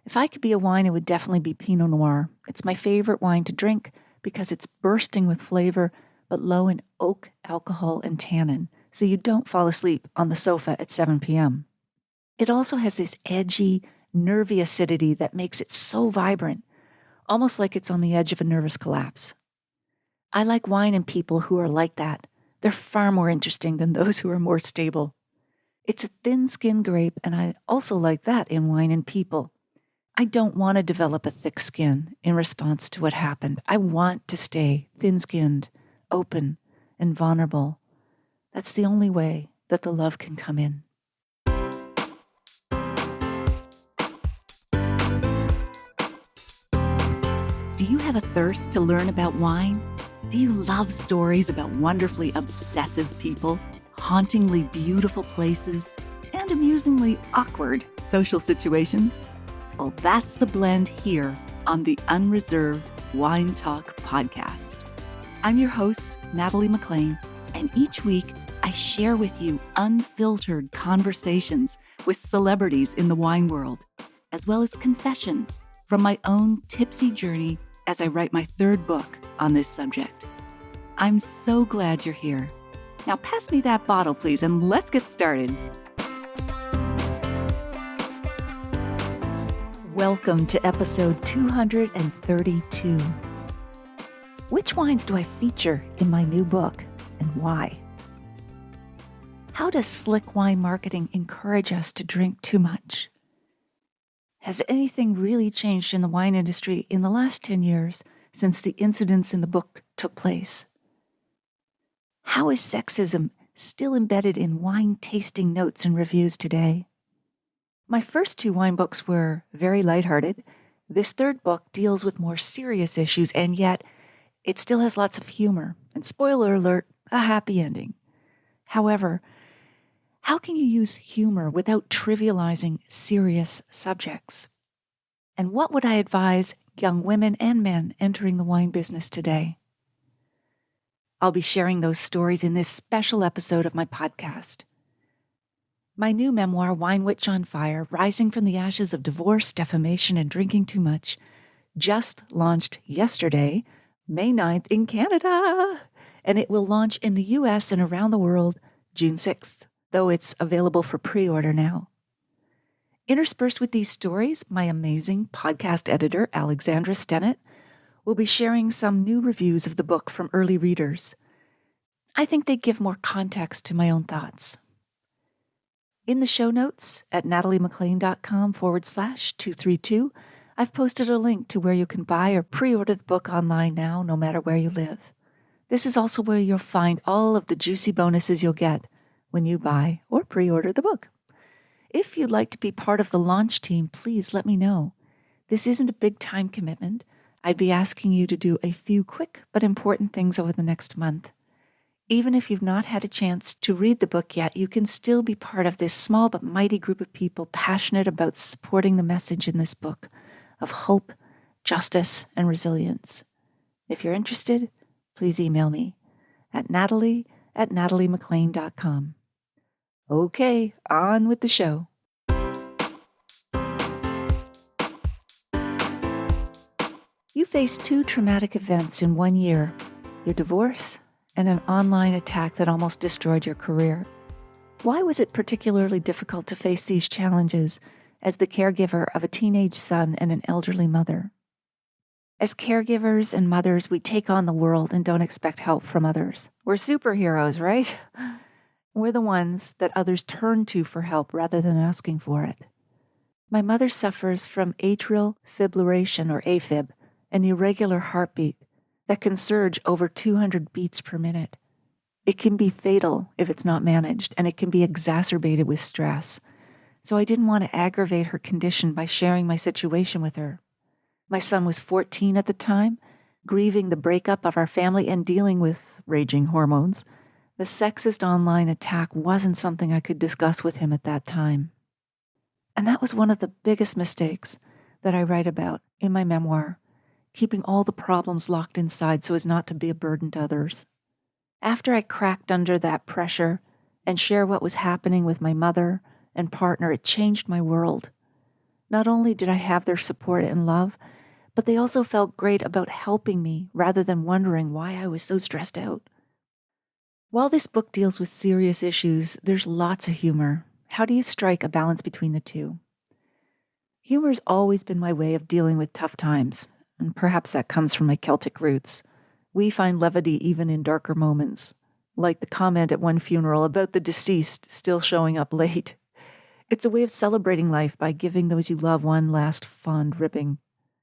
If I could be a wine, it would definitely be Pinot Noir. It's my favorite wine to drink because it's bursting with flavor, but low in oak, alcohol, and tannin, so you don't fall asleep on the sofa at 7 p.m. It also has this edgy, nervy acidity that makes it so vibrant, almost like it's on the edge of a nervous collapse. I like wine and people who are like that. They're far more interesting than those who are more stable. It's a thin-skinned grape, and I also like that in wine and people. I don't want to develop a thick skin in response to what happened. I want to stay thin-skinned, open, and vulnerable. That's the only way that the love can come in. Do you have a thirst to learn about wine? Do you love stories about wonderfully obsessive people, hauntingly beautiful places, and amusingly awkward social situations? Well, that's the blend here on the Unreserved Wine Talk podcast. I'm your host, Natalie McLean, and each week I share with you unfiltered conversations with celebrities in the wine world, as well as confessions from my own tipsy journey as I write my third book on this subject. I'm so glad you're here. Now pass me that bottle, please, and let's get started. Welcome to episode 232. Which wines do I feature in my new book, and why? How does slick wine marketing encourage us to drink too much? Has anything really changed in the wine industry in the last 10 years since the incidents in the book took place? How is sexism still embedded in wine tasting notes and reviews today? My first two wine books were very lighthearted. This third book deals with more serious issues, and yet it still has lots of humor. And spoiler alert, a happy ending. However, how can you use humor without trivializing serious subjects? And what would I advise young women and men entering the wine business today? I'll be sharing those stories in this special episode of my podcast. My new memoir, Wine Witch on Fire, Rising from the Ashes of Divorce, Defamation, and Drinking Too Much, just launched yesterday, May 9th in Canada, and it will launch in the US and around the world June 6th, though it's available for pre-order now. Interspersed with these stories, my amazing podcast editor, Alexandra Stennett, will be sharing some new reviews of the book from early readers. I think they give more context to my own thoughts. In the show notes at nataliemclean.com/232, I've posted a link to where you can buy or pre-order the book online now, no matter where you live. This is also where you'll find all of the juicy bonuses you'll get when you buy or pre-order the book. If you'd like to be part of the launch team, please let me know. This isn't a big time commitment. I'd be asking you to do a few quick but important things over the next month. Even if you've not had a chance to read the book yet, you can still be part of this small but mighty group of people passionate about supporting the message in this book of hope, justice, and resilience. If you're interested, please email me at natalie@nataliemclean.com. Okay, on with the show. You faced two traumatic events in 1 year, your divorce and an online attack that almost destroyed your career. Why was it particularly difficult to face these challenges as the caregiver of a teenage son and an elderly mother? As caregivers and mothers, we take on the world and don't expect help from others. We're superheroes, right? We're the ones that others turn to for help rather than asking for it. My mother suffers from atrial fibrillation, or AFib, an irregular heartbeat that can surge over 200 beats per minute. It can be fatal if it's not managed, and it can be exacerbated with stress. So I didn't want to aggravate her condition by sharing my situation with her. My son was 14 at the time, grieving the breakup of our family and dealing with raging hormones. The sexist online attack wasn't something I could discuss with him at that time. And that was one of the biggest mistakes that I write about in my memoir, keeping all the problems locked inside so as not to be a burden to others. After I cracked under that pressure and shared what was happening with my mother and partner, it changed my world. Not only did I have their support and love, but they also felt great about helping me rather than wondering why I was so stressed out. While this book deals with serious issues, there's lots of humor. How do you strike a balance between the two? Humor's always been my way of dealing with tough times, and perhaps that comes from my Celtic roots. We find levity even in darker moments, like the comment at one funeral about the deceased still showing up late. It's a way of celebrating life by giving those you love one last fond ribbing.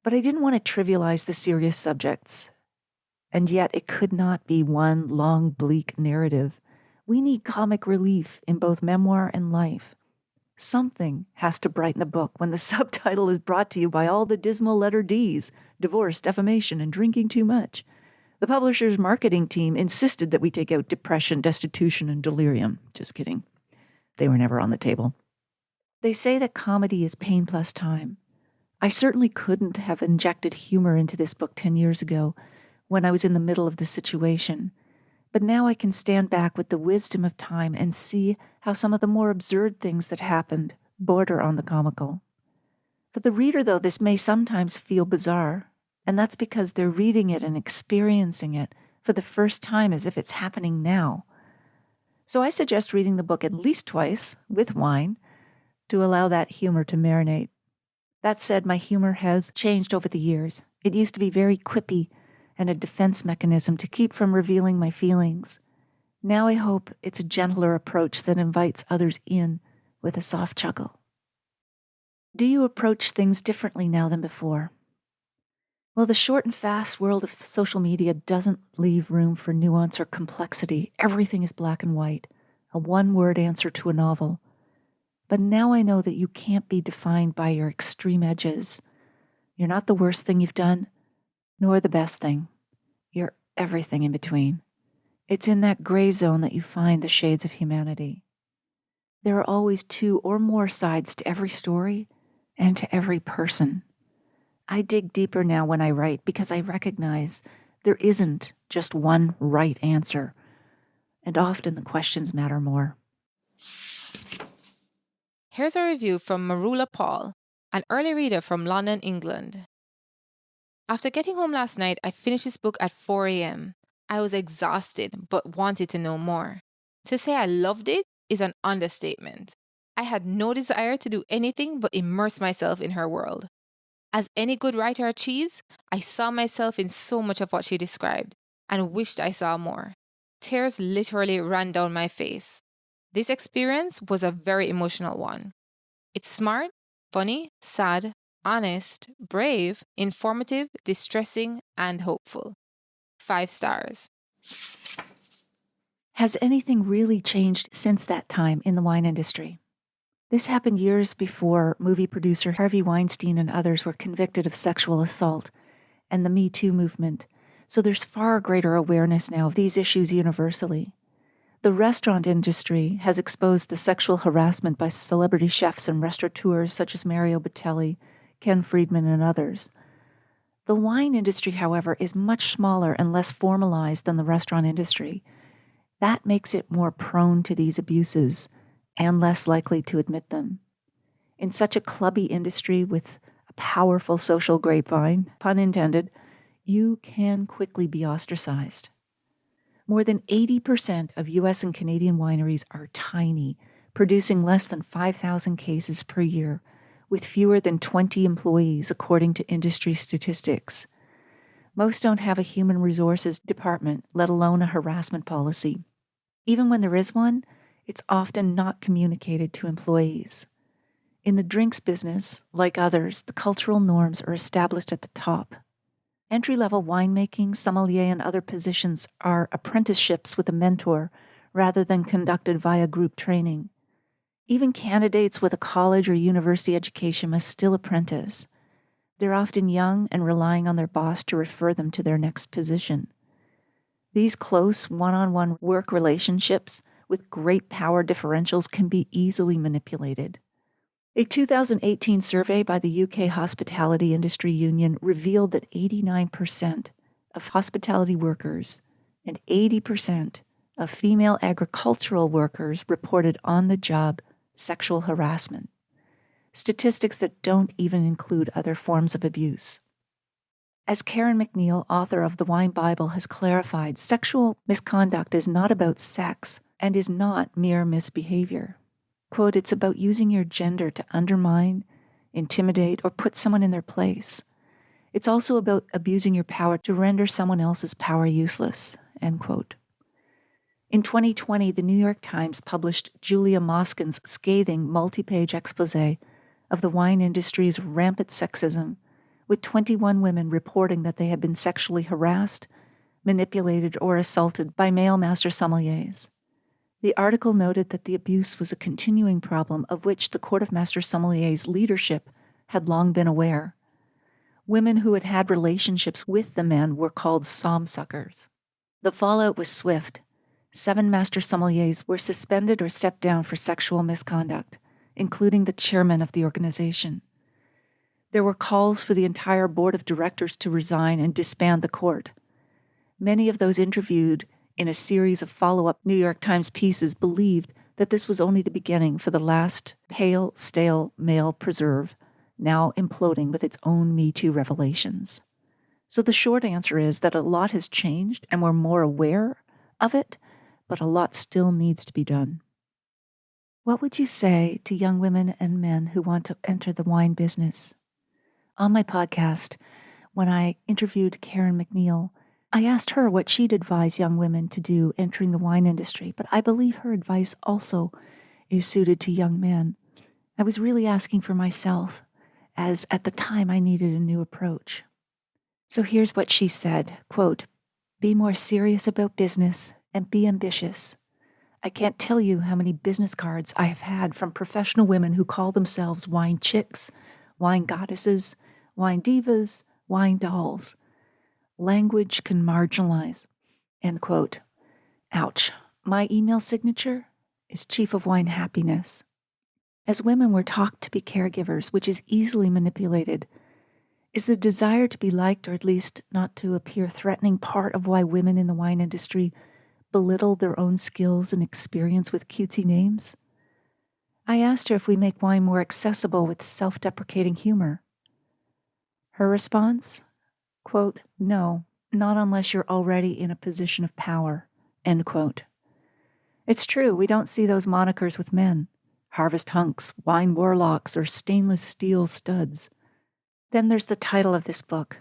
But I didn't want to trivialize the serious subjects. And yet it could not be one long, bleak narrative. We need comic relief in both memoir and life. Something has to brighten a book when the subtitle is brought to you by all the dismal letter Ds: divorce, defamation, and drinking too much. The publisher's marketing team insisted that we take out depression, destitution, and delirium. Just kidding. They were never on the table. They say that comedy is pain plus time. I certainly couldn't have injected humor into this book 10 years ago when I was in the middle of the situation. But now I can stand back with the wisdom of time and see how some of the more absurd things that happened border on the comical. For the reader, though, this may sometimes feel bizarre, and that's because they're reading it and experiencing it for the first time as if it's happening now. So I suggest reading the book at least twice, with wine, to allow that humor to marinate. That said, my humor has changed over the years. It used to be very quippy and a defense mechanism to keep from revealing my feelings. Now I hope it's a gentler approach that invites others in with a soft chuckle. Do you approach things differently now than before? Well, the short and fast world of social media doesn't leave room for nuance or complexity. Everything is black and white, a one-word answer to a novel. But now I know that you can't be defined by your extreme edges. You're not the worst thing you've done, nor the best thing. You're everything in between. It's in that gray zone that you find the shades of humanity. There are always two or more sides to every story and to every person. I dig deeper now when I write because I recognize there isn't just one right answer, and often the questions matter more. Here's a review from Marula Paul, an early reader from London, England. After getting home last night, I finished this book at 4 a.m. I was exhausted, but wanted to know more. To say I loved it is an understatement. I had no desire to do anything but immerse myself in her world. As any good writer achieves, I saw myself in so much of what she described, and wished I saw more. Tears literally ran down my face. This experience was a very emotional one. It's smart, funny, sad, honest, brave, informative, distressing, and hopeful. 5 stars. Has anything really changed since that time in the wine industry? This happened years before movie producer Harvey Weinstein and others were convicted of sexual assault and the Me Too movement, so there's far greater awareness now of these issues universally. The restaurant industry has exposed the sexual harassment by celebrity chefs and restaurateurs such as Mario Batali, Ken Friedman, and others. The wine industry, however, is much smaller and less formalized than the restaurant industry. That makes it more prone to these abuses and less likely to admit them. In such a clubby industry with a powerful social grapevine, pun intended, you can quickly be ostracized. More than 80% of U.S. and Canadian wineries are tiny, producing less than 5,000 cases per year, with fewer than 20 employees, according to industry statistics. Most don't have a human resources department, let alone a harassment policy. Even when there is one, it's often not communicated to employees. In the drinks business, like others, the cultural norms are established at the top. Entry-level winemaking, sommelier, and other positions are apprenticeships with a mentor rather than conducted via group training. Even candidates with a college or university education must still apprentice. They're often young and relying on their boss to refer them to their next position. These close one-on-one work relationships with great power differentials can be easily manipulated. A 2018 survey by the UK Hospitality Industry Union revealed that 89% of hospitality workers and 80% of female agricultural workers reported on-the-job sexual harassment. statistics that don't even include other forms of abuse. As Karen McNeil, author of The Wine Bible, has clarified, sexual misconduct is not about sex and is not mere misbehavior. Quote, it's about using your gender to undermine, intimidate, or put someone in their place. It's also about abusing your power to render someone else's power useless, end quote. In 2020, the New York Times published Julia Moskin's scathing multi-page expose of the wine industry's rampant sexism, with 21 women reporting that they had been sexually harassed, manipulated, or assaulted by male master sommeliers. The article noted that the abuse was a continuing problem of which the Court of Master Sommeliers leadership had long been aware. Women who had had relationships with the men were called somm-suckers. The fallout was swift. 7 master sommeliers were suspended or stepped down for sexual misconduct, including the chairman of the organization. There were calls for the entire board of directors to resign and disband the court. Many of those interviewed in a series of follow-up New York Times pieces believed that this was only the beginning for the last pale, stale male preserve, now imploding with its own Me Too revelations. So the short answer is that a lot has changed and we're more aware of it, but a lot still needs to be done. What would you say to young women and men who want to enter the wine business? On my podcast, when I interviewed Karen McNeil, I asked her what she'd advise young women to do entering the wine industry, but I believe her advice also is suited to young men. I was really asking for myself, as at the time I needed a new approach. So here's what she said, quote, be more serious about business and be ambitious. I can't tell you how many business cards I have had from professional women who call themselves wine chicks, wine goddesses, wine divas, wine dolls. Language can marginalize, end quote. Ouch. My email signature is Chief of Wine Happiness. As women, we're taught to be caregivers, which is easily manipulated. Is the desire to be liked, or at least not to appear threatening, part of why women in the wine industry belittle their own skills and experience with cutesy names? I asked her if we make wine more accessible with self-deprecating humor. Her response? Quote, no, not unless you're already in a position of power, end quote. It's true, we don't see those monikers with men. Harvest hunks, wine warlocks, or stainless steel studs. Then there's the title of this book,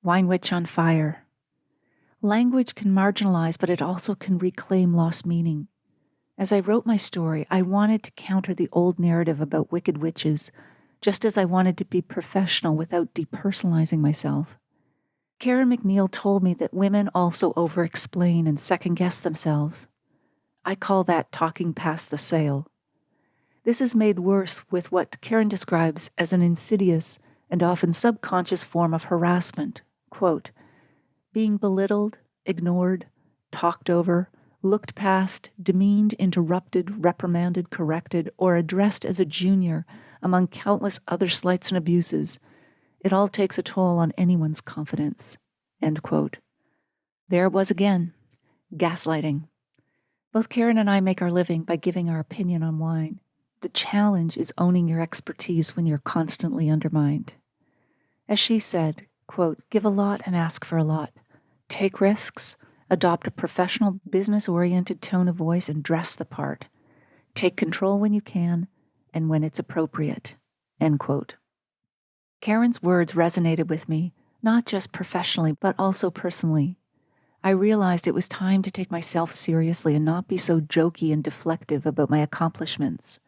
Wine Witch on Fire. Language can marginalize, but it also can reclaim lost meaning. As I wrote my story, I wanted to counter the old narrative about wicked witches, just as I wanted to be professional without depersonalizing myself. Karen McNeil told me that women also over-explain and second-guess themselves. I call that talking past the sale. This is made worse with what Karen describes as an insidious and often subconscious form of harassment. Quote, being belittled, ignored, talked over, looked past, demeaned, interrupted, reprimanded, corrected, or addressed as a junior among countless other slights and abuses. It all takes a toll on anyone's confidence. End quote. There it was again, gaslighting. Both Karen and I make our living by giving our opinion on wine. The challenge is owning your expertise when you're constantly undermined. As she said, quote, give a lot and ask for a lot. Take risks, adopt a professional, business-oriented tone of voice, and dress the part. Take control when you can and when it's appropriate. End quote. Karen's words resonated with me, not just professionally, but also personally. I realized it was time to take myself seriously and not be so jokey and deflective about my accomplishments.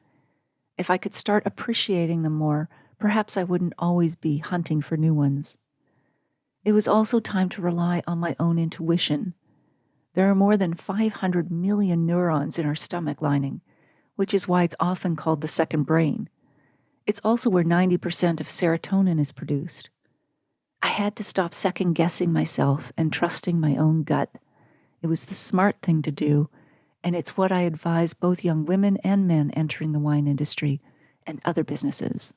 If I could start appreciating them more, perhaps I wouldn't always be hunting for new ones. It was also time to rely on my own intuition. There are more than 500 million neurons in our stomach lining, which is why it's often called the second brain. It's also where 90% of serotonin is produced. I had to stop second-guessing myself and trusting my own gut. It was the smart thing to do, and it's what I advise both young women and men entering the wine industry and other businesses.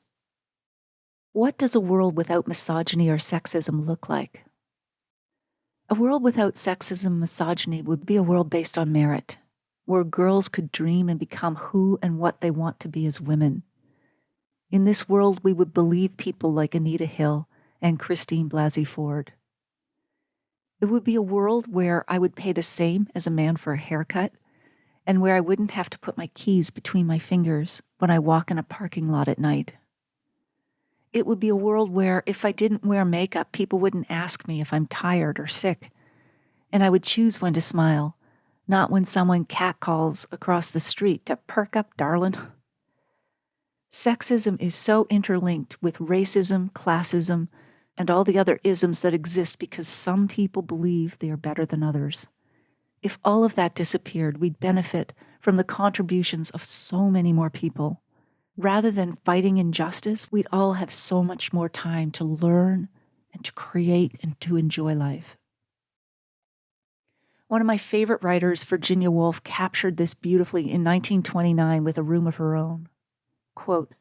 What does a world without misogyny or sexism look like? A world without sexism and misogyny would be a world based on merit, where girls could dream and become who and what they want to be as women. In this world, we would believe people like Anita Hill and Christine Blasey Ford. It would be a world where I would pay the same as a man for a haircut, and where I wouldn't have to put my keys between my fingers when I walk in a parking lot at night. It would be a world where if I didn't wear makeup, people wouldn't ask me if I'm tired or sick, and I would choose when to smile, not when someone catcalls across the street to perk up, darlin'. Sexism is so interlinked with racism, classism, and all the other isms that exist because some people believe they are better than others. If all of that disappeared, we'd benefit from the contributions of so many more people. Rather than fighting injustice, we'd all have so much more time to learn and to create and to enjoy life. One of my favorite writers, Virginia Woolf, captured this beautifully in 1929 with A Room of Her Own. Quote,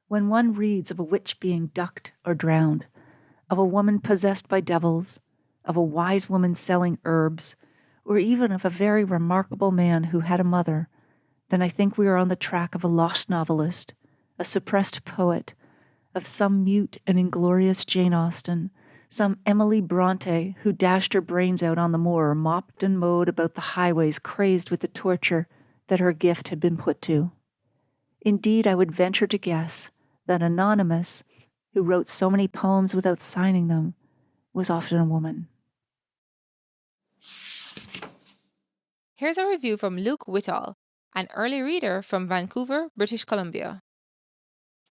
"When one reads of a witch being ducked or drowned, of a woman possessed by devils, of a wise woman selling herbs, or even of a very remarkable man who had a mother, then I think we are on the track of a lost novelist, a suppressed poet, of some mute and inglorious Jane Austen, some Emily Bronte who dashed her brains out on the moor, mopped and mowed about the highways, crazed with the torture that her gift had been put to. Indeed, I would venture to guess that Anonymous, who wrote so many poems without signing them, was often a woman." Here's a review from Luke Whittall, an early reader from Vancouver, British Columbia.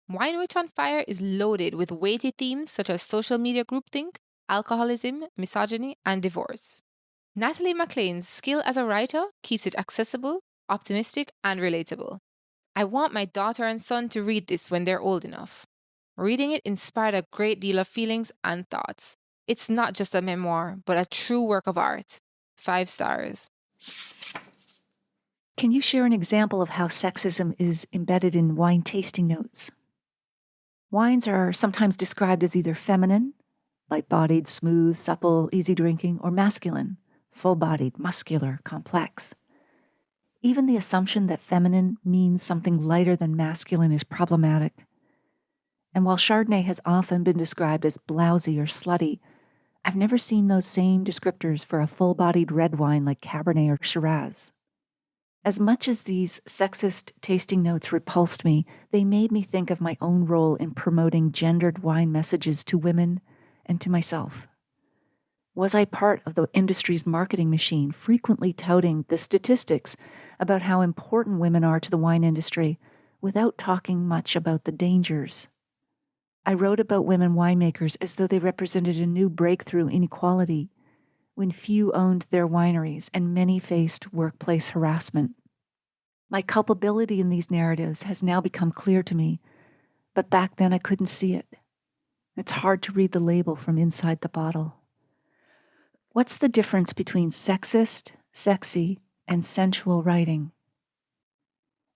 Wine Witch on Fire is loaded with weighty themes such as social media groupthink, alcoholism, misogyny, and divorce. Natalie MacLean's skill as a writer keeps it accessible, optimistic, and relatable. I want my daughter and son to read this when they're old enough. Reading it inspired a great deal of feelings and thoughts. It's not just a memoir, but a true work of art. 5 stars. Can you share an example of how sexism is embedded in wine tasting notes? Wines are sometimes described as either feminine, light-bodied, smooth, supple, easy drinking, or masculine, full-bodied, muscular, complex. Even the assumption that feminine means something lighter than masculine is problematic. And while Chardonnay has often been described as blousy or slutty, I've never seen those same descriptors for a full-bodied red wine like Cabernet or Shiraz. As much as these sexist tasting notes repulsed me, they made me think of my own role in promoting gendered wine messages to women and to myself. Was I part of the industry's marketing machine, frequently touting the statistics about how important women are to the wine industry without talking much about the dangers? I wrote about women winemakers as though they represented a new breakthrough in equality, when few owned their wineries and many faced workplace harassment. My culpability in these narratives has now become clear to me, but back then I couldn't see it. It's hard to read the label from inside the bottle. What's the difference between sexist, sexy, and sensual writing?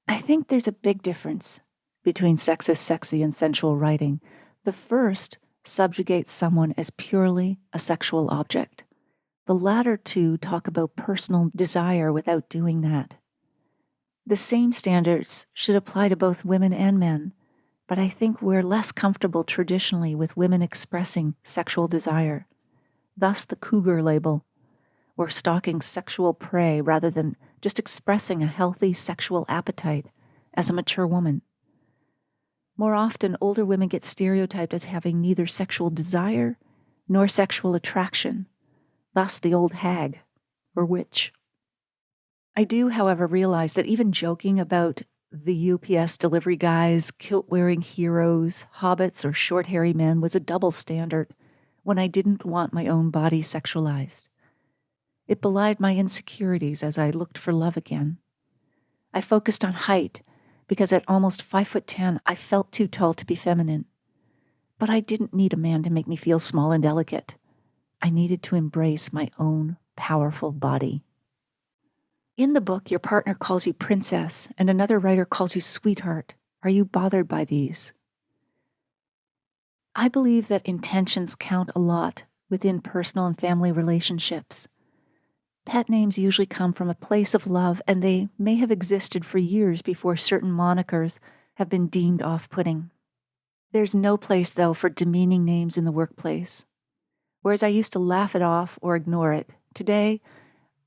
I think there's a big difference between sexist, sexy, and sensual writing. The first subjugates someone as purely a sexual object. The latter two talk about personal desire without doing that. The same standards should apply to both women and men, but I think we're less comfortable traditionally with women expressing sexual desire. Thus the cougar label, or stalking sexual prey rather than just expressing a healthy sexual appetite as a mature woman. More often, older women get stereotyped as having neither sexual desire nor sexual attraction, thus the old hag or witch. I do, however, realize that even joking about the UPS delivery guys, kilt-wearing heroes, hobbits, or short hairy men was a double standard when I didn't want my own body sexualized. It belied my insecurities as I looked for love again. I focused on height because at almost 5'10", I felt too tall to be feminine. But I didn't need a man to make me feel small and delicate. I needed to embrace my own powerful body. In the book, your partner calls you princess, and another writer calls you sweetheart. Are you bothered by these? I believe that intentions count a lot within personal and family relationships. Pet names usually come from a place of love, and they may have existed for years before certain monikers have been deemed off-putting. There's no place, though, for demeaning names in the workplace. Whereas I used to laugh it off or ignore it, today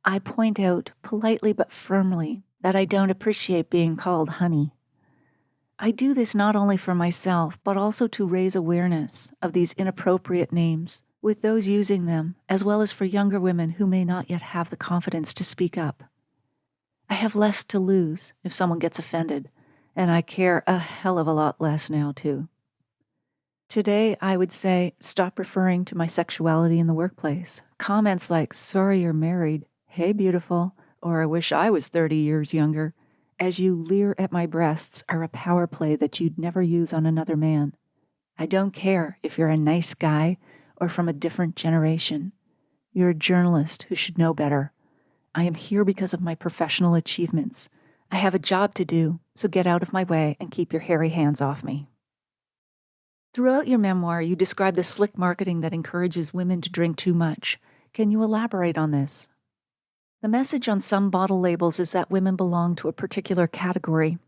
I point out politely but firmly that I don't appreciate being called honey. I do this not only for myself, but also to raise awareness of these inappropriate names with those using them, as well as for younger women who may not yet have the confidence to speak up. I have less to lose if someone gets offended, and I care a hell of a lot less now, too. Today, I would say, stop referring to my sexuality in the workplace. Comments like, sorry you're married, hey beautiful, or I wish I was 30 years younger, as you leer at my breasts, are a power play that you'd never use on another man. I don't care if you're a nice guy or from a different generation. You're a journalist who should know better. I am here because of my professional achievements. I have a job to do, so get out of my way and keep your hairy hands off me. Throughout your memoir, you describe the slick marketing that encourages women to drink too much. Can you elaborate on this? The message on some bottle labels is that women belong to a particular category.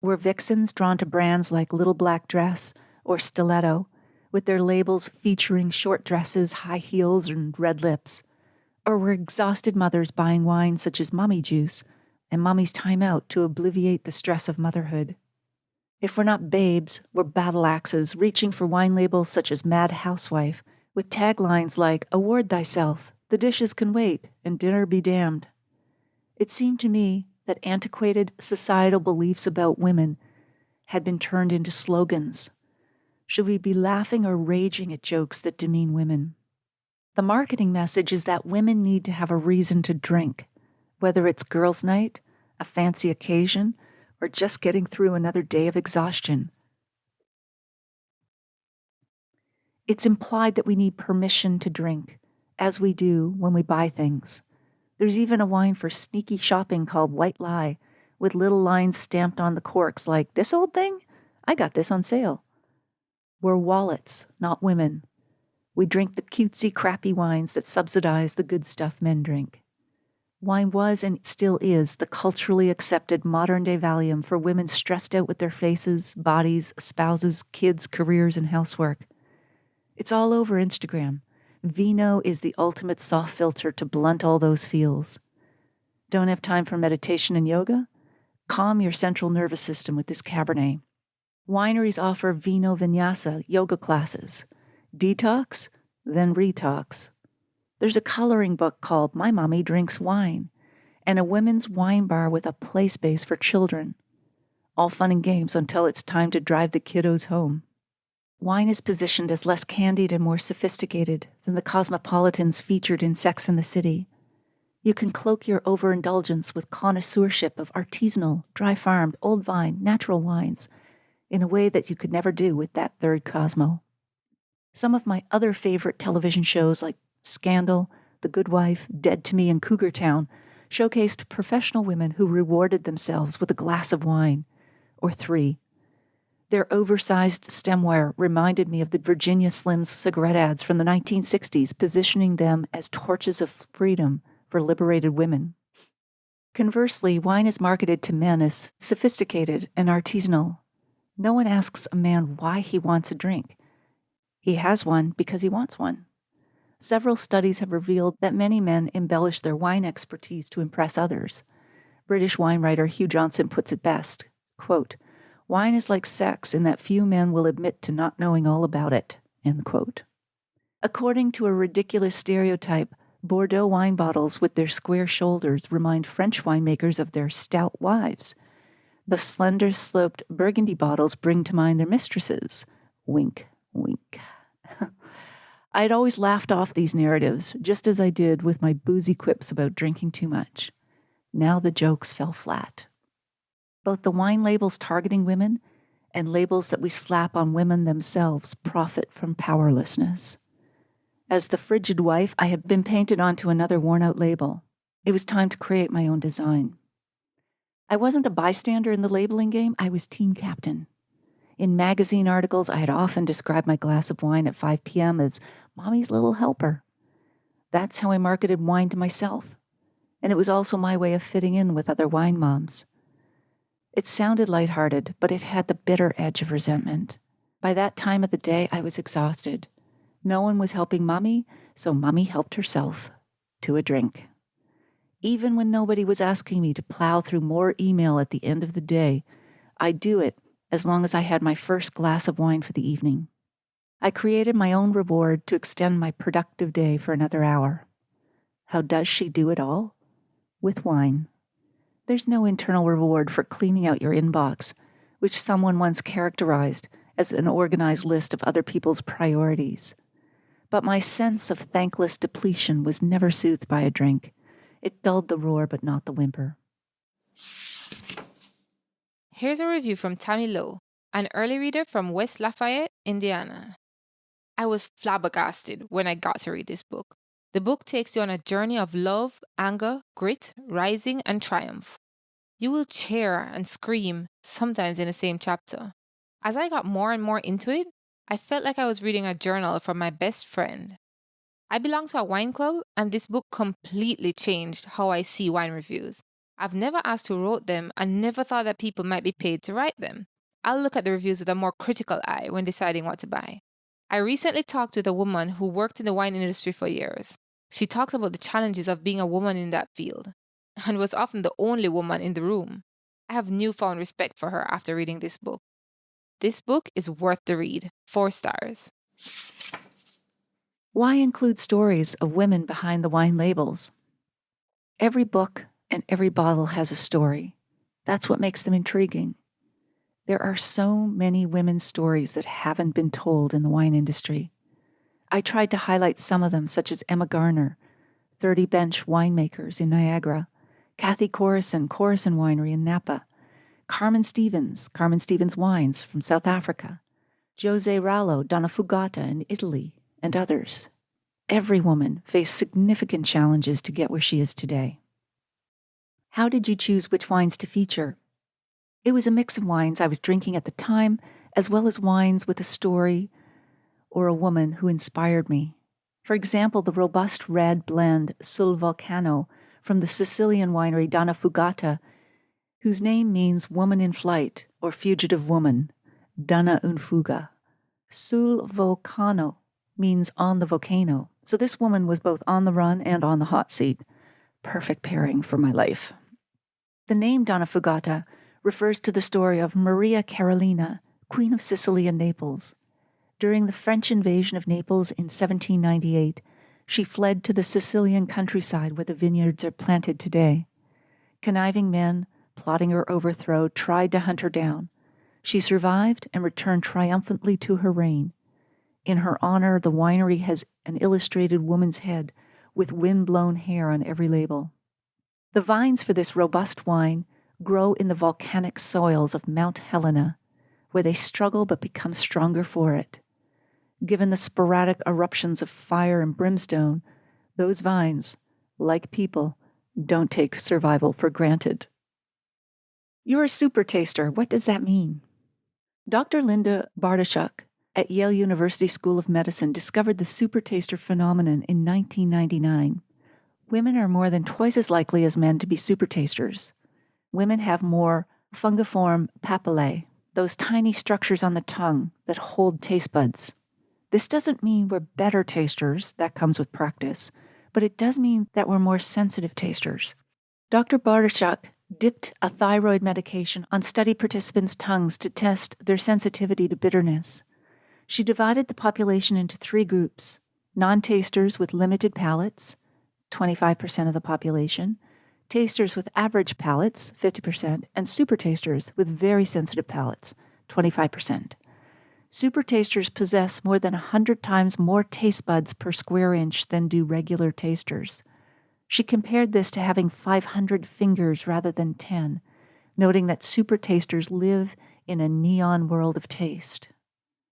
We're vixens drawn to brands like Little Black Dress or Stiletto, with their labels featuring short dresses, high heels, and red lips. Or we're exhausted mothers buying wine such as Mommy Juice and Mommy's Time Out to obviate the stress of motherhood. If we're not babes, we're battle axes, reaching for wine labels such as Mad Housewife, with taglines like, award thyself, the dishes can wait, and dinner be damned. It seemed to me that antiquated societal beliefs about women had been turned into slogans. Should we be laughing or raging at jokes that demean women? The marketing message is that women need to have a reason to drink, whether it's girls' night, a fancy occasion, or just getting through another day of exhaustion. It's implied that we need permission to drink, as we do when we buy things. There's even a wine for sneaky shopping called White Lie, with little lines stamped on the corks like, this old thing? I got this on sale. We're wallets, not women. We drink the cutesy, crappy wines that subsidize the good stuff men drink. Wine was and still is the culturally accepted modern-day Valium for women stressed out with their faces, bodies, spouses, kids, careers, and housework. It's all over Instagram. Vino is the ultimate soft filter to blunt all those feels. Don't have time for meditation and yoga? Calm your central nervous system with this Cabernet. Wineries offer Vino Vinyasa yoga classes. Detox, then retox. There's a coloring book called My Mommy Drinks Wine, and a women's wine bar with a play space for children. All fun and games until it's time to drive the kiddos home. Wine is positioned as less candied and more sophisticated than the cosmopolitans featured in Sex and the City. You can cloak your overindulgence with connoisseurship of artisanal, dry-farmed, old vine, natural wines in a way that you could never do with that third Cosmo. Some of my other favorite television shows like Scandal, The Good Wife, Dead to Me, and Cougar Town showcased professional women who rewarded themselves with a glass of wine, or 3. Their oversized stemware reminded me of the Virginia Slims cigarette ads from the 1960s, positioning them as torches of freedom for liberated women. Conversely, wine is marketed to men as sophisticated and artisanal. No one asks a man why he wants a drink. He has one because he wants one. Several studies have revealed that many men embellish their wine expertise to impress others. British wine writer Hugh Johnson puts it best, quote, wine is like sex in that few men will admit to not knowing all about it, end quote. According to a ridiculous stereotype, Bordeaux wine bottles with their square shoulders remind French winemakers of their stout wives. The slender-sloped Burgundy bottles bring to mind their mistresses. Wink, wink. I'd always laughed off these narratives, just as I did with my boozy quips about drinking too much. Now the jokes fell flat. Both the wine labels targeting women and labels that we slap on women themselves profit from powerlessness. As the frigid wife, I have been painted onto another worn-out label. It was time to create my own design. I wasn't a bystander in the labeling game, I was team captain. In magazine articles, I had often described my glass of wine at 5 p.m. as Mommy's little helper. That's how I marketed wine to myself. And it was also my way of fitting in with other wine moms. It sounded lighthearted, but it had the bitter edge of resentment. By that time of the day, I was exhausted. No one was helping Mommy, so Mommy helped herself to a drink. Even when nobody was asking me to plow through more email at the end of the day, I'd do it as long as I had my first glass of wine for the evening. I created my own reward to extend my productive day for another hour. How does she do it all? With wine. There's no internal reward for cleaning out your inbox, which someone once characterized as an organized list of other people's priorities. But my sense of thankless depletion was never soothed by a drink. It dulled the roar, but not the whimper. Here's a review from Tammy Lowe, an early reader from West Lafayette, Indiana. I was flabbergasted when I got to read this book. The book takes you on a journey of love, anger, grit, rising, and triumph. You will cheer and scream, sometimes in the same chapter. As I got more and more into it, I felt like I was reading a journal from my best friend. I belong to a wine club, and this book completely changed how I see wine reviews. I've never asked who wrote them and never thought that people might be paid to write them. I'll look at the reviews with a more critical eye when deciding what to buy. I recently talked with a woman who worked in the wine industry for years. She talks about the challenges of being a woman in that field, and was often the only woman in the room. I have newfound respect for her after reading this book. This book is worth the read. 4 stars. Why include stories of women behind the wine labels? Every book and every bottle has a story. That's what makes them intriguing. There are so many women's stories that haven't been told in the wine industry. I tried to highlight some of them, such as Emma Garner, 30 Bench Winemakers in Niagara, Kathy Corison Winery in Napa, Carmen Stevens Wines from South Africa, Jose Rallo Donna Fugata in Italy, and others. Every woman faced significant challenges to get where she is today. How did you choose which wines to feature? It was a mix of wines I was drinking at the time, as well as wines with a story or a woman who inspired me. For example, the robust red blend Sul Vulcano from the Sicilian winery Donna Fugata, whose name means woman in flight or fugitive woman, Donna un fuga. Sul Vulcano means on the volcano, so this woman was both on the run and on the hot seat. Perfect pairing for my life. The name Donna Fugata refers to the story of Maria Carolina, Queen of Sicily and Naples. During the French invasion of Naples in 1798, she fled to the Sicilian countryside where the vineyards are planted today. Conniving men, plotting her overthrow, tried to hunt her down. She survived and returned triumphantly to her reign. In her honor, the winery has an illustrated woman's head with wind-blown hair on every label. The vines for this robust wine grow in the volcanic soils of Mount Helena, where they struggle but become stronger for it. Given the sporadic eruptions of fire and brimstone, those vines, like people, don't take survival for granted. You're a super taster. What does that mean? Dr. Linda Bartoshuk at Yale University School of Medicine discovered the super taster phenomenon in 1999. Women are more than twice as likely as men to be super tasters. Women have more fungiform papillae, those tiny structures on the tongue that hold taste buds. This doesn't mean we're better tasters, that comes with practice, but it does mean that we're more sensitive tasters. Dr. Bartoshuk dipped a thyroid medication on study participants' tongues to test their sensitivity to bitterness. She divided the population into 3 groups: non-tasters with limited palates, 25% of the population, tasters with average palates, 50%, and super tasters with very sensitive palates, 25%. Super tasters possess more than 100 times more taste buds per square inch than do regular tasters. She compared this to having 500 fingers rather than 10, noting that super tasters live in a neon world of taste.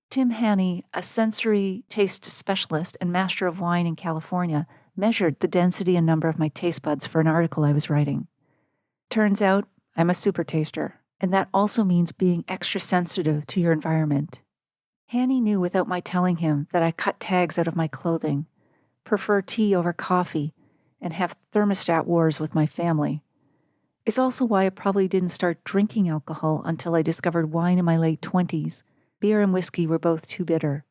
Tim Haney, a sensory taste specialist and master of wine in California, measured the density and number of my taste buds for an article I was writing. Turns out I'm a super taster, and that also means being extra sensitive to your environment. Haney knew without my telling him that I cut tags out of my clothing, prefer tea over coffee, and have thermostat wars with my family. It's also why I probably didn't start drinking alcohol until I discovered wine in my late 20s. Beer and whiskey were both too bitter.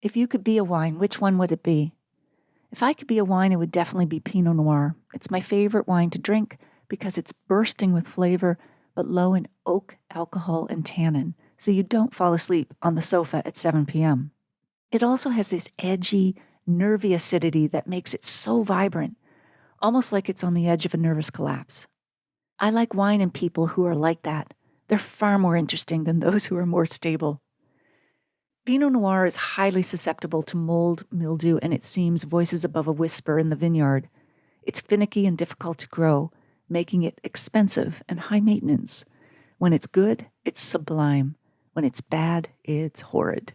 If you could be a wine, which one would it be? If I could be a wine, it would definitely be Pinot Noir. It's my favorite wine to drink because it's bursting with flavor, but low in oak, alcohol, and tannin, so you don't fall asleep on the sofa at 7 p.m. It also has this edgy, nervy acidity that makes it so vibrant, almost like it's on the edge of a nervous collapse. I like wine and people who are like that. They're far more interesting than those who are more stable. Pinot Noir is highly susceptible to mold, mildew, and it seems voices above a whisper in the vineyard. It's finicky and difficult to grow, making it expensive and high maintenance. When it's good, it's sublime. When it's bad, it's horrid.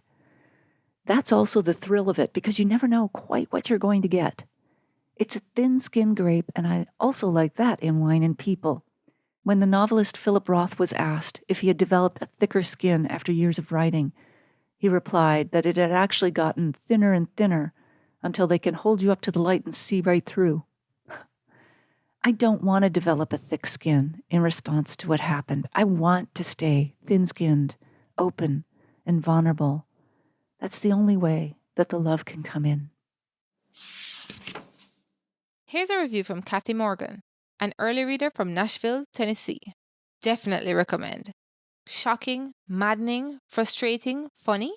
That's also the thrill of it, because you never know quite what you're going to get. It's a thin-skinned grape, and I also like that in wine and people. When the novelist Philip Roth was asked if he had developed a thicker skin after years of writing, he replied that it had actually gotten thinner and thinner until they can hold you up to the light and see right through. I don't want to develop a thick skin in response to what happened. I want to stay thin-skinned, open, and vulnerable. That's the only way that the love can come in. Here's a review from Kathy Morgan, an early reader from Nashville, Tennessee. Definitely recommend. Shocking, maddening, frustrating, funny.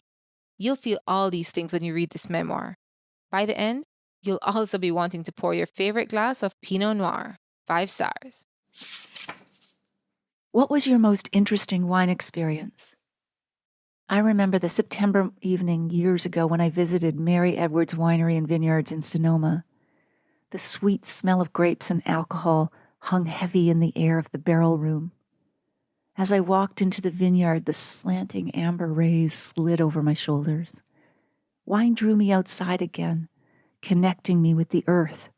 You'll feel all these things when you read this memoir. By the end, you'll also be wanting to pour your favorite glass of Pinot Noir. 5 stars. What was your most interesting wine experience? I remember the September evening years ago when I visited Mary Edwards Winery and Vineyards in Sonoma. The sweet smell of grapes and alcohol hung heavy in the air of the barrel room. As I walked into the vineyard, the slanting amber rays slid over my shoulders. Wine drew me outside again, connecting me with the earth.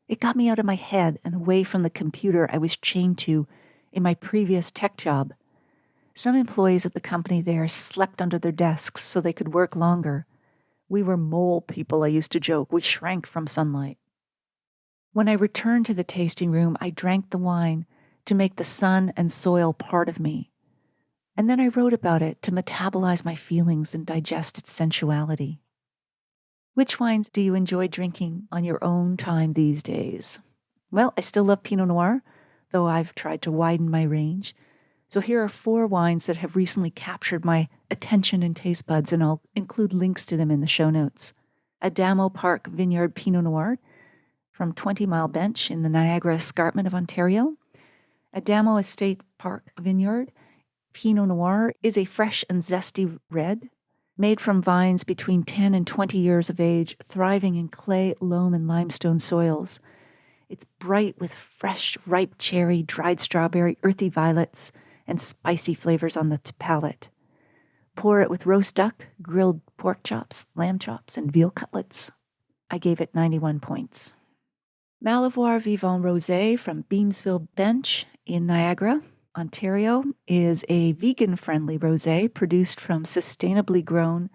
It got me out of my head and away from the computer I was chained to in my previous tech job. Some employees at the company there slept under their desks so they could work longer. We were mole people, I used to joke. We shrank from sunlight. When I returned to the tasting room, I drank the wine to make the sun and soil part of me. And then I wrote about it to metabolize my feelings and digest its sensuality. Which wines do you enjoy drinking on your own time these days? Well, I still love Pinot Noir, though I've tried to widen my range. So here are 4 wines that have recently captured my attention and taste buds, and I'll include links to them in the show notes. Adamo Park Vineyard Pinot Noir from 20 Mile Bench in the Niagara Escarpment of Ontario. Adamo Estate Park Vineyard Pinot Noir is a fresh and zesty red, made from vines between 10 and 20 years of age, thriving in clay, loam, and limestone soils. It's bright with fresh, ripe cherry, dried strawberry, earthy violets, and spicy flavors on the palate. Pour it with roast duck, grilled pork chops, lamb chops, and veal cutlets. I gave it 91 points. Malivoire Vivant Rosé from Beamsville Bench in Niagara, Ontario, is a vegan-friendly rosé produced from sustainably grown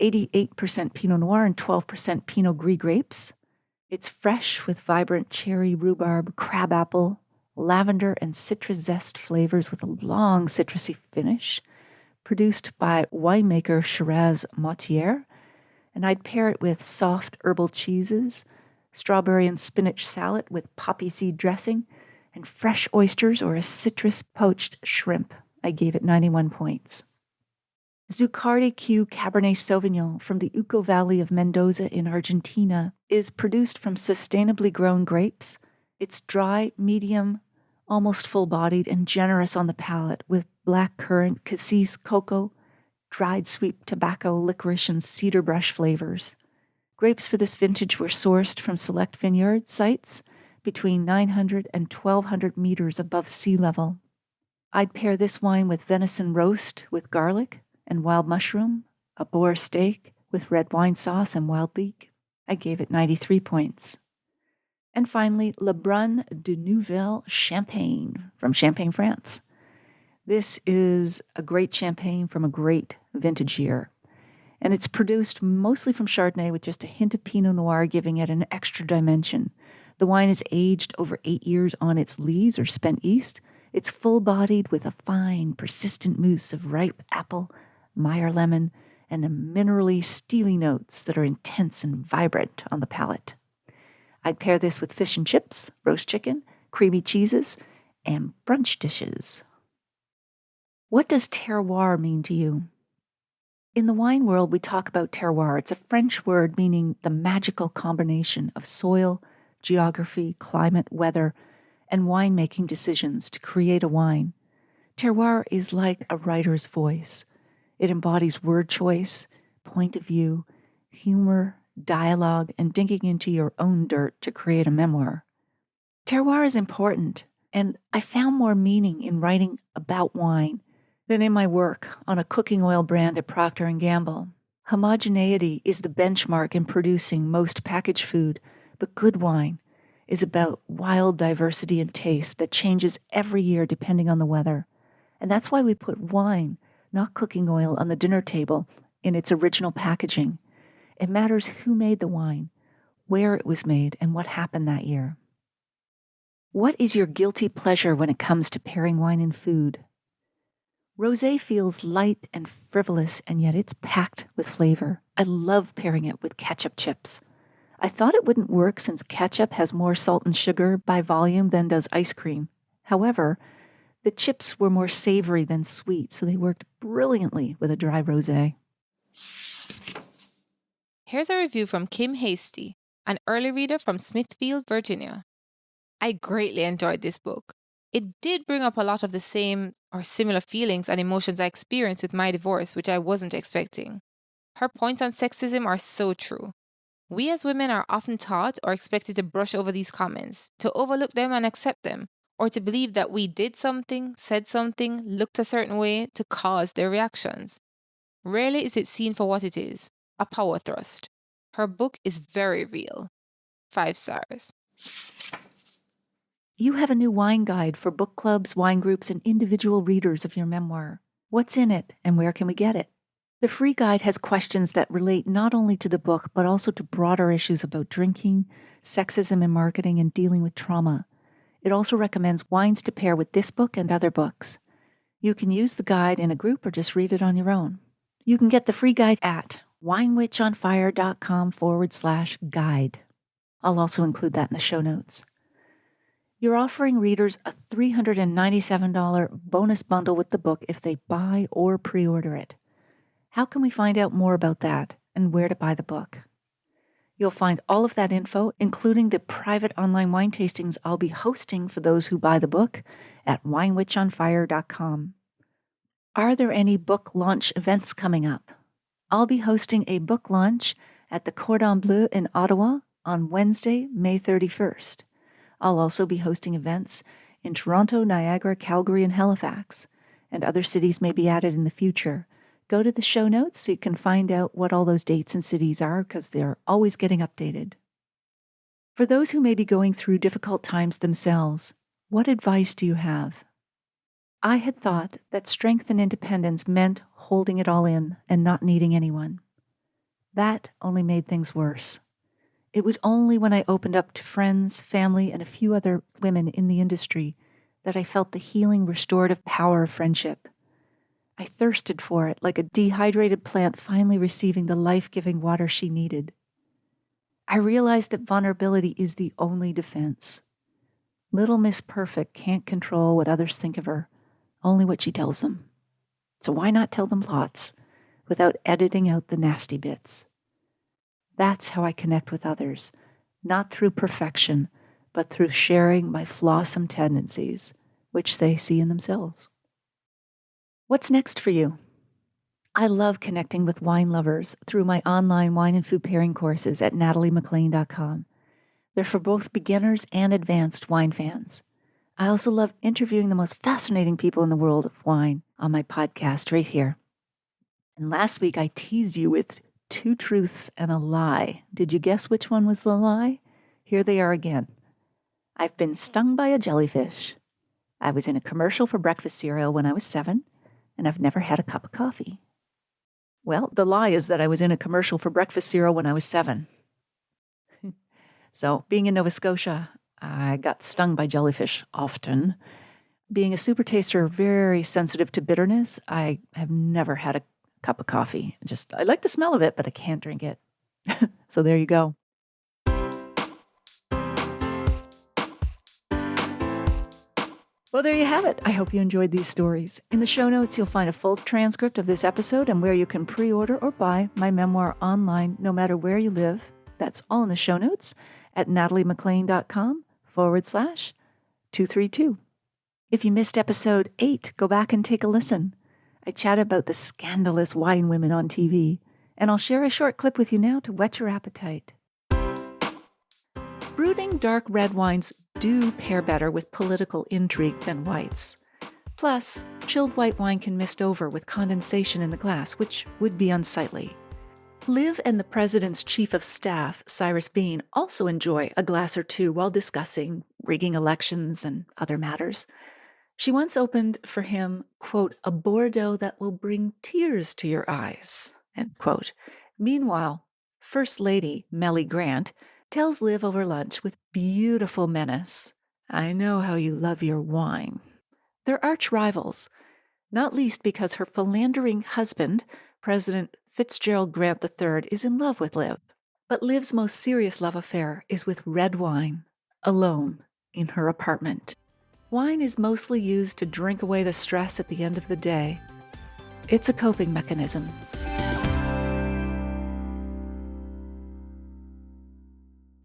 88% Pinot Noir and 12% Pinot Gris grapes. It's fresh with vibrant cherry, rhubarb, crabapple, lavender, and citrus zest flavors with a long citrusy finish, produced by winemaker Shiraz Motier, and I'd pair it with soft herbal cheeses, strawberry and spinach salad with poppy seed dressing, and fresh oysters or a citrus poached shrimp. I gave it 91 points. Zuccardi Q Cabernet Sauvignon from the Uco Valley of Mendoza in Argentina is produced from sustainably grown grapes. It's dry, medium, almost full-bodied, and generous on the palate with black currant, cassis, cocoa, dried sweet tobacco, licorice, and cedar brush flavors. Grapes for this vintage were sourced from select vineyard sites between 900 and 1,200 meters above sea level. I'd pair this wine with venison roast with garlic and wild mushroom, a boar steak with red wine sauce and wild leek. I gave it 93 points. And finally, Le Brun de Nouvelle Champagne from Champagne, France. This is a great champagne from a great vintage year. And it's produced mostly from Chardonnay with just a hint of Pinot Noir, giving it an extra dimension. The wine is aged over 8 years on its lees or spent yeast. It's full-bodied with a fine, persistent mousse of ripe apple, Meyer lemon, and a minerally steely notes that are intense and vibrant on the palate. I'd pair this with fish and chips, roast chicken, creamy cheeses, and brunch dishes. What does terroir mean to you? In the wine world, we talk about terroir. It's a French word meaning the magical combination of soil, geography, climate, weather, and winemaking decisions to create a wine. Terroir is like a writer's voice. It embodies word choice, point of view, humor, dialogue, and digging into your own dirt to create a memoir. Terroir is important, and I found more meaning in writing about wine than in my work on a cooking oil brand at Procter & Gamble. Homogeneity is the benchmark in producing most packaged food, but good wine is about wild diversity in taste that changes every year depending on the weather. And that's why we put wine, not cooking oil, on the dinner table in its original packaging. It matters who made the wine, where it was made, and what happened that year. What is your guilty pleasure when it comes to pairing wine and food? Rosé feels light and frivolous, and yet it's packed with flavor. I love pairing it with ketchup chips. I thought it wouldn't work since ketchup has more salt and sugar by volume than does ice cream. However, the chips were more savory than sweet, so they worked brilliantly with a dry rosé. Here's a review from Kim Hasty, an early reader from Smithfield, Virginia. I greatly enjoyed this book. It did bring up a lot of the same or similar feelings and emotions I experienced with my divorce, which I wasn't expecting. Her points on sexism are so true. We as women are often taught or expected to brush over these comments, to overlook them and accept them, or to believe that we did something, said something, looked a certain way to cause their reactions. Rarely is it seen for what it is, a power thrust. Her book is very real. 5 stars. You have a new wine guide for book clubs, wine groups, and individual readers of your memoir. What's in it, and where can we get it? The free guide has questions that relate not only to the book, but also to broader issues about drinking, sexism in marketing, and dealing with trauma. It also recommends wines to pair with this book and other books. You can use the guide in a group or just read it on your own. You can get the free guide at winewitchonfire.com/guide. I'll also include that in the show notes. You're offering readers a $397 bonus bundle with the book if they buy or pre-order it. How can we find out more about that and where to buy the book? You'll find all of that info, including the private online wine tastings I'll be hosting for those who buy the book, at winewitchonfire.com. Are there any book launch events coming up? I'll be hosting a book launch at the Cordon Bleu in Ottawa on Wednesday, May 31st. I'll also be hosting events in Toronto, Niagara, Calgary, and Halifax, and other cities may be added in the future. Go to the show notes so you can find out what all those dates and cities are, because they're always getting updated. For those who may be going through difficult times themselves, what advice do you have? I had thought that strength and independence meant holding it all in and not needing anyone. That only made things worse. It was only when I opened up to friends, family, and a few other women in the industry that I felt the healing, restorative power of friendship. I thirsted for it like a dehydrated plant finally receiving the life-giving water she needed. I realized that vulnerability is the only defense. Little Miss Perfect can't control what others think of her, only what she tells them. So why not tell them lots without editing out the nasty bits? That's how I connect with others, not through perfection, but through sharing my flawsome tendencies, which they see in themselves. What's next for you? I love connecting with wine lovers through my online wine and food pairing courses at nataliemclean.com. They're for both beginners and advanced wine fans. I also love interviewing the most fascinating people in the world of wine on my podcast right here. And last week I teased you with 2 truths and a lie. Did you guess which one was the lie? Here they are again. I've been stung by a jellyfish. I was in a commercial for breakfast cereal when I was 7, and I've never had a cup of coffee. Well, the lie is that I was in a commercial for breakfast cereal when I was 7. So, being in Nova Scotia, I got stung by jellyfish often. Being a super taster, very sensitive to bitterness, I have never had a cup of coffee. I like the smell of it, but I can't drink it. So there you go. Well, there you have it. I hope you enjoyed these stories. In the show notes, you'll find a full transcript of this episode and where you can pre-order or buy my memoir online, no matter where you live. That's all in the show notes at nataliemaclean.com/232. If you missed episode 8, go back and take a listen. I chat about the scandalous wine women on TV, and I'll share a short clip with you now to whet your appetite. Brooding dark red wines do pair better with political intrigue than whites. Plus, chilled white wine can mist over with condensation in the glass, which would be unsightly. Liv and the president's chief of staff, Cyrus Bean, also enjoy a glass or two while discussing rigging elections and other matters. She once opened for him, quote, a Bordeaux that will bring tears to your eyes, end quote. Meanwhile, First Lady Melly Grant tells Liv over lunch with beautiful menace, I know how you love your wine. They're arch rivals, not least because her philandering husband, President Fitzgerald Grant III, is in love with Liv. But Liv's most serious love affair is with red wine, alone in her apartment. Wine is mostly used to drink away the stress at the end of the day. It's a coping mechanism.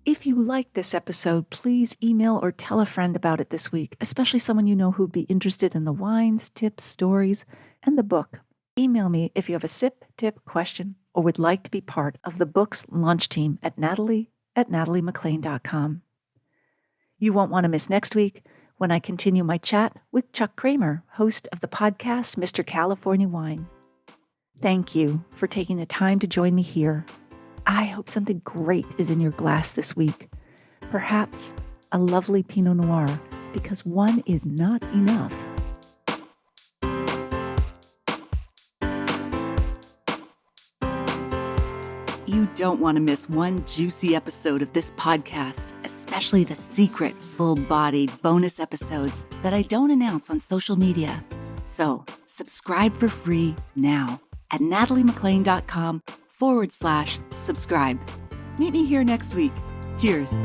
If you liked this episode, please email or tell a friend about it this week, especially someone you know who'd be interested in the wines, tips, stories, and the book. Email me if you have a sip, tip, question, or would like to be part of the book's launch team at natalie@nataliemaclean.com. You won't want to miss next week when I continue my chat with Chuck Kramer, host of the podcast Mr. California Wine. Thank you for taking the time to join me here. I hope something great is in your glass this week. Perhaps a lovely Pinot Noir, because one is not enough. You don't want to miss one juicy episode of this podcast, especially the secret, full-bodied bonus episodes that I don't announce on social media. So subscribe for free now at nataliemaclean.com/subscribe. Meet me here next week. Cheers.